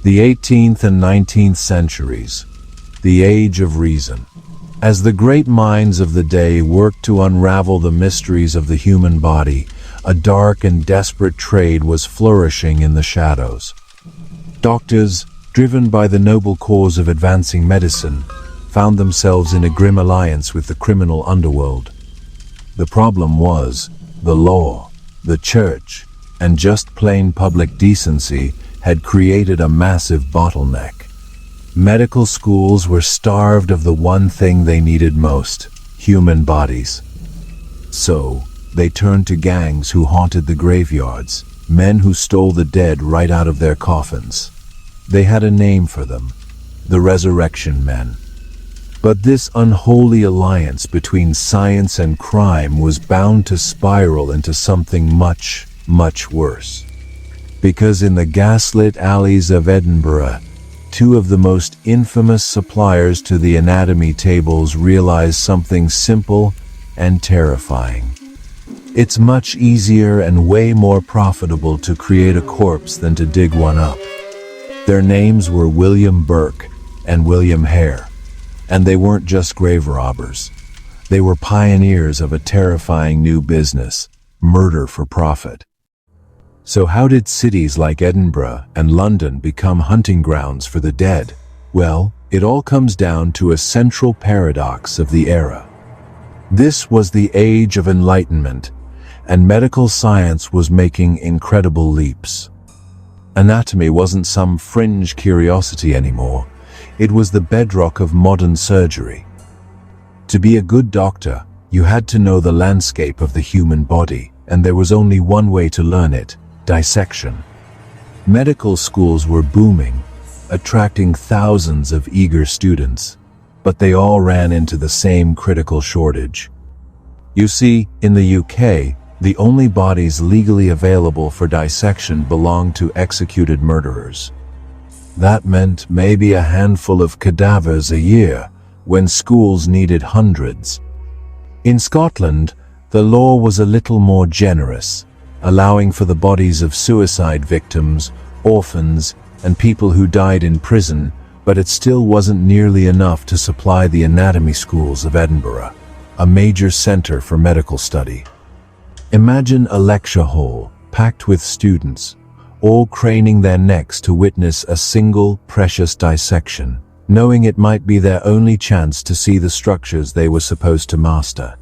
The 18th and 19th centuries, the age of reason. As the great minds of the day worked to unravel the mysteries of the human body, a dark and desperate trade was flourishing in the shadows. Doctors, driven by the noble cause of advancing medicine, found themselves in a grim alliance with the criminal underworld. The problem was, the law, the church, and just plain public decency had created a massive bottleneck. Medical schools were starved of the one thing they needed most: human bodies. So, they turned to gangs who haunted the graveyards, men who stole the dead right out of their coffins. They had a name for them: the Resurrection Men. But this unholy alliance between science and crime was bound to spiral into something much, much worse. Because in the gaslit alleys of Edinburgh, two of the most infamous suppliers to the anatomy tables realized something simple and terrifying. It's much easier and way more profitable to create a corpse than to dig one up. Their names were William Burke and William Hare, and they weren't just grave robbers. They were pioneers of a terrifying new business: murder for profit. So how did cities like Edinburgh and London become hunting grounds for the dead? Well, it all comes down to a central paradox of the era. This was the age of enlightenment, and medical science was making incredible leaps. Anatomy wasn't some fringe curiosity anymore. It was the bedrock of modern surgery. To be a good doctor, you had to know the landscape of the human body, and there was only one way to learn it: dissection. Medical schools were booming, attracting thousands of eager students, but they all ran into the same critical shortage. You see, in the UK, the only bodies legally available for dissection belonged to executed murderers. That meant maybe a handful of cadavers a year, when schools needed hundreds. In Scotland, the law was a little more generous, allowing for the bodies of suicide victims, orphans, and people who died in prison, but it still wasn't nearly enough to supply the anatomy schools of Edinburgh, a major center for medical study. Imagine a lecture hall packed with students, all craning their necks to witness a single precious dissection, knowing it might be their only chance to see the structures they were supposed to master.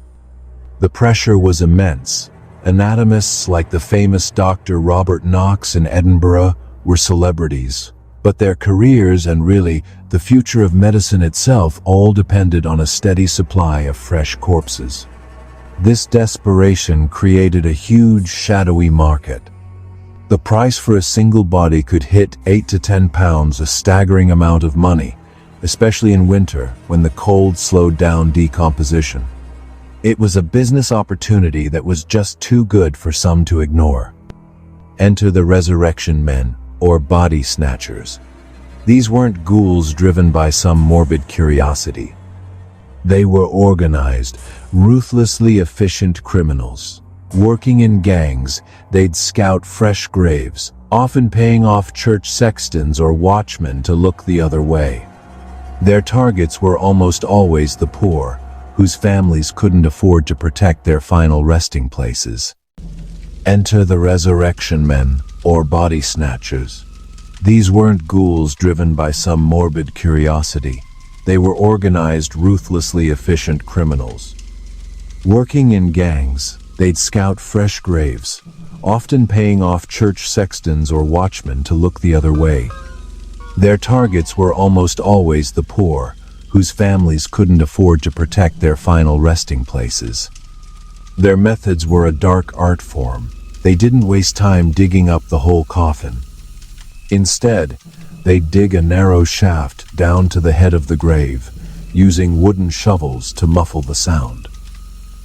The pressure was immense. Anatomists like the famous Dr. Robert Knox in Edinburgh were celebrities, but their careers and really the future of medicine itself all depended on a steady supply of fresh corpses. This desperation created a huge shadowy market. The price for a single body could hit £8 to £10, a staggering amount of money, especially in winter when the cold slowed down decomposition. It was a business opportunity that was just too good for some to ignore. Enter the Resurrection Men, or body snatchers. These weren't ghouls driven by some morbid curiosity. They were organized, ruthlessly efficient criminals. Working in gangs, they'd scout fresh graves, often paying off church sextons or watchmen to look the other way. Their targets were almost always the poor, whose families couldn't afford to protect their final resting places. Enter the Resurrection Men, or body snatchers. These weren't ghouls driven by some morbid curiosity. They were organized, ruthlessly efficient criminals. Working in gangs, they'd scout fresh graves, often paying off church sextons or watchmen to look the other way. Their targets were almost always the poor, whose families couldn't afford to protect their final resting places. Their methods were a dark art form. They didn't waste time digging up the whole coffin. Instead, they'd dig a narrow shaft down to the head of the grave, using wooden shovels to muffle the sound.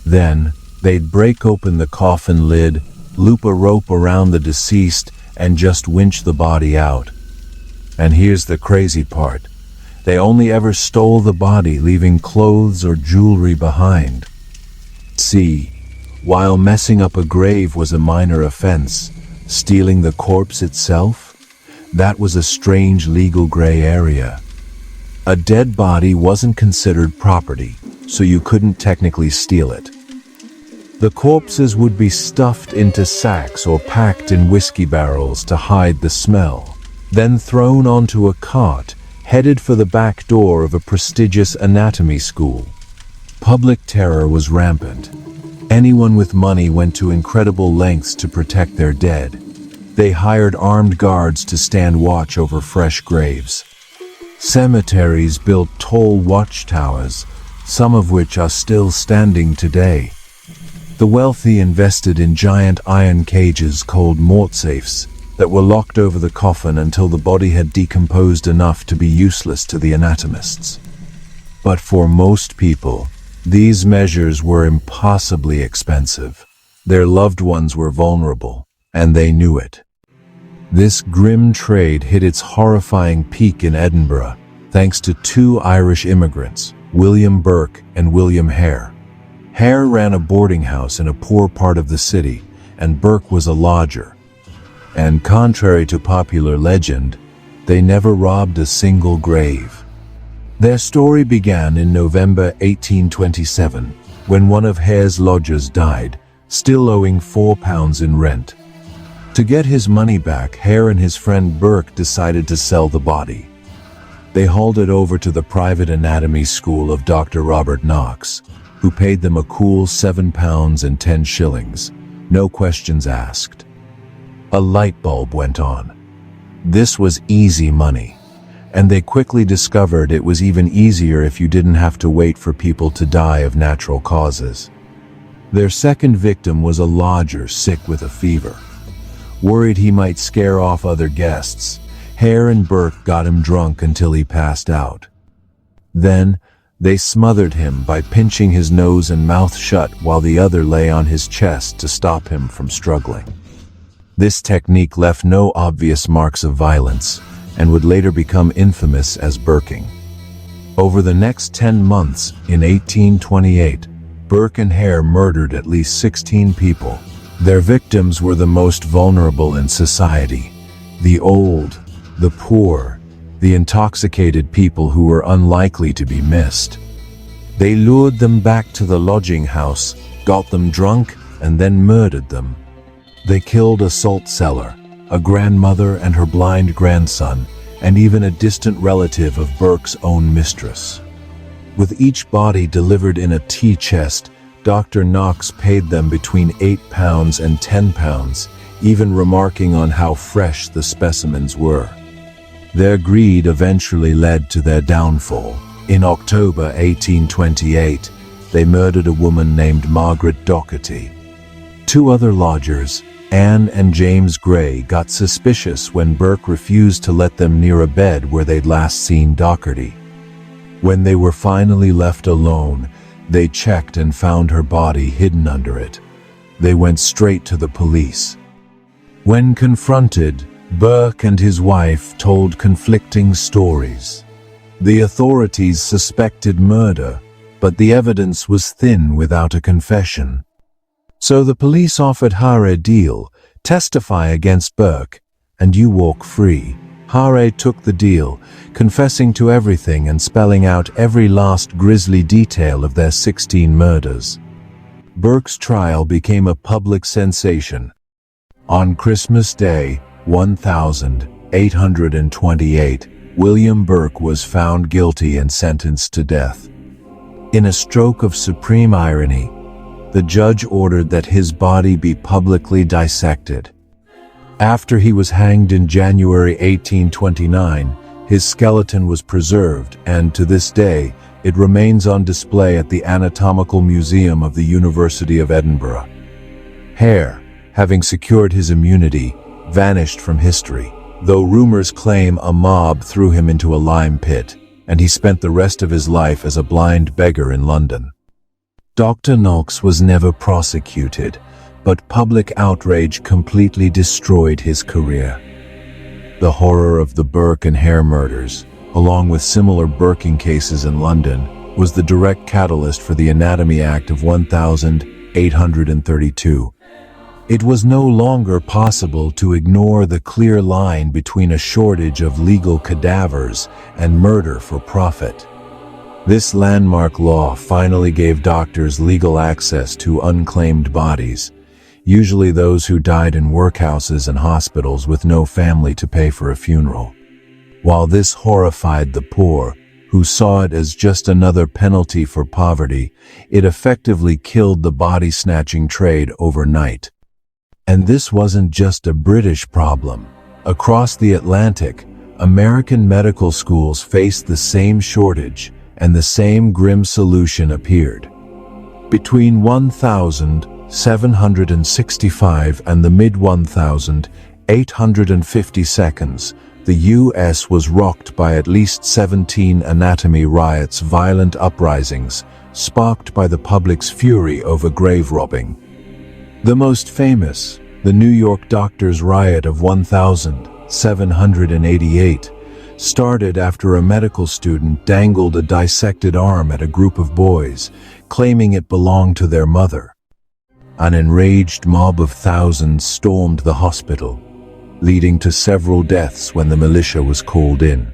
Then, they'd break open the coffin lid, loop a rope around the deceased, and just winch the body out. And here's the crazy part. They only ever stole the body, leaving clothes or jewelry behind. See, while messing up a grave was a minor offense, stealing the corpse itself? That was a strange legal gray area. A dead body wasn't considered property, so you couldn't technically steal it. The corpses would be stuffed into sacks or packed in whiskey barrels to hide the smell, then thrown onto a cart, headed for the back door of a prestigious anatomy school. Public terror was rampant. Anyone with money went to incredible lengths to protect their dead. They hired armed guards to stand watch over fresh graves. Cemeteries built tall watchtowers, some of which are still standing today. The wealthy invested in giant iron cages called mortsafes that were locked over the coffin until the body had decomposed enough to be useless to the anatomists. But for most people, these measures were impossibly expensive. Their loved ones were vulnerable, and they knew it. This grim trade hit its horrifying peak in Edinburgh, thanks to two Irish immigrants, William Burke and William Hare. Hare ran a boarding house in a poor part of the city, and Burke was a lodger. And contrary to popular legend, they never robbed a single grave. Their story began in November 1827, when one of Hare's lodgers died, still owing £4 in rent. To get his money back, Hare and his friend Burke decided to sell the body. They hauled it over to the private anatomy school of Dr. Robert Knox, who paid them a cool £7.10, no questions asked. A light bulb went on. This was easy money, and they quickly discovered it was even easier if you didn't have to wait for people to die of natural causes. Their second victim was a lodger sick with a fever. Worried he might scare off other guests, Hare and Burke got him drunk until he passed out. Then, they smothered him by pinching his nose and mouth shut while the other lay on his chest to stop him from struggling. This technique left no obvious marks of violence and would later become infamous as burking. Over the next 10 months, in 1828, Burke and Hare murdered at least 16 people. Their victims were the most vulnerable in society: the old, the poor, the intoxicated people who were unlikely to be missed. They lured them back to the lodging house, got them drunk, and then murdered them. They killed a salt cellar, a grandmother and her blind grandson, and even a distant relative of Burke's own mistress. With each body delivered in a tea chest, Dr. Knox paid them between £8 and £10, even remarking on how fresh the specimens were. Their greed eventually led to their downfall. In October 1828, they murdered a woman named Margaret Doherty. Two other lodgers, Anne and James Gray, got suspicious when Burke refused to let them near a bed where they'd last seen Doherty. When they were finally left alone, they checked and found her body hidden under it. They went straight to the police. When confronted, Burke and his wife told conflicting stories. The authorities suspected murder, but the evidence was thin without a confession. So the police offered Hare a deal: testify against Burke, and you walk free. Hare took the deal, confessing to everything and spelling out every last grisly detail of their 16 murders. Burke's trial became a public sensation. On Christmas Day, 1828, William Burke was found guilty and sentenced to death. In a stroke of supreme irony, the judge ordered that his body be publicly dissected. After he was hanged in January 1829, his skeleton was preserved, and to this day, it remains on display at the Anatomical Museum of the University of Edinburgh. Hare, having secured his immunity, vanished from history, though rumors claim a mob threw him into a lime pit, and he spent the rest of his life as a blind beggar in London. Dr. Knox was never prosecuted, but public outrage completely destroyed his career. The horror of the Burke and Hare murders, along with similar burking cases in London, was the direct catalyst for the Anatomy Act of 1832. It was no longer possible to ignore the clear line between a shortage of legal cadavers and murder for profit. This landmark law finally gave doctors legal access to unclaimed bodies, usually those who died in workhouses and hospitals with no family to pay for a funeral. While this horrified the poor, who saw it as just another penalty for poverty, it effectively killed the body-snatching trade overnight. And this wasn't just a British problem. Across the Atlantic, American medical schools faced the same shortage, and the same grim solution appeared. Between 1765 and the mid-1850s, the U.S. was rocked by at least 17 anatomy riots, violent uprisings, sparked by the public's fury over grave robbing. The most famous, the New York Doctors' Riot of 1788, started after a medical student dangled a dissected arm at a group of boys, claiming it belonged to their mother. An enraged mob of thousands stormed the hospital, leading to several deaths when the militia was called in.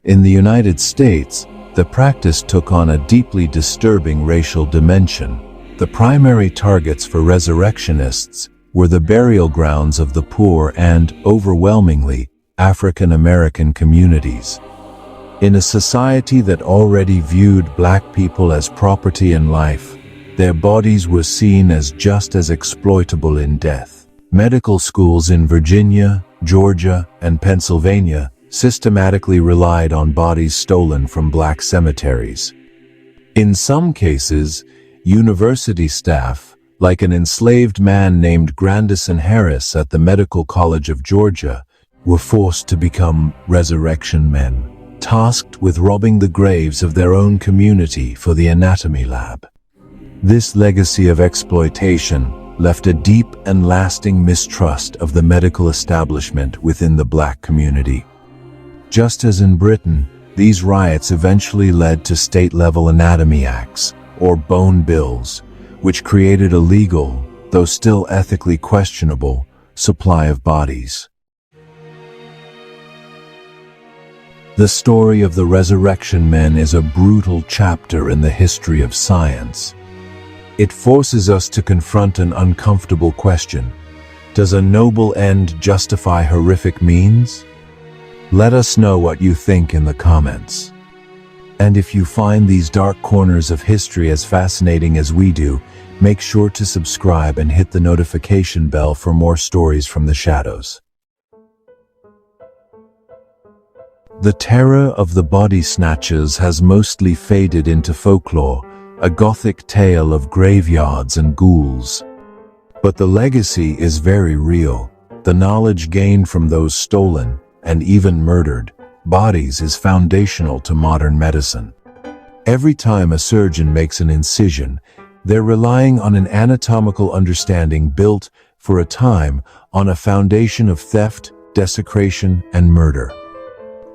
In the United States, the practice took on a deeply disturbing racial dimension. The primary targets for resurrectionists were the burial grounds of the poor and, overwhelmingly, African American communities. In a society that already viewed black people as property in life, their bodies were seen as just as exploitable in death. Medical schools in Virginia, Georgia, and Pennsylvania systematically relied on bodies stolen from black cemeteries. In some cases, university staff, like an enslaved man named Grandison Harris at the Medical College of Georgia, were forced to become resurrection men, tasked with robbing the graves of their own community for the anatomy lab. This legacy of exploitation left a deep and lasting mistrust of the medical establishment within the black community. Just as in Britain, these riots eventually led to state-level anatomy acts, or bone bills, which created a legal, though still ethically questionable, supply of bodies. The story of the resurrection men is a brutal chapter in the history of science. It forces us to confront an uncomfortable question. Does a noble end justify horrific means? Let us know what you think in the comments. And if you find these dark corners of history as fascinating as we do, make sure to subscribe and hit the notification bell for more stories from the shadows. The terror of the body snatchers has mostly faded into folklore, a gothic tale of graveyards and ghouls. But the legacy is very real. The knowledge gained from those stolen, and even murdered, bodies is foundational to modern medicine. Every time a surgeon makes an incision, they're relying on an anatomical understanding built, for a time, on a foundation of theft, desecration, and murder.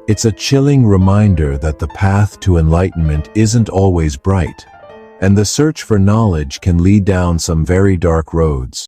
It's a chilling reminder that the path to enlightenment isn't always bright, and the search for knowledge can lead down some very dark roads.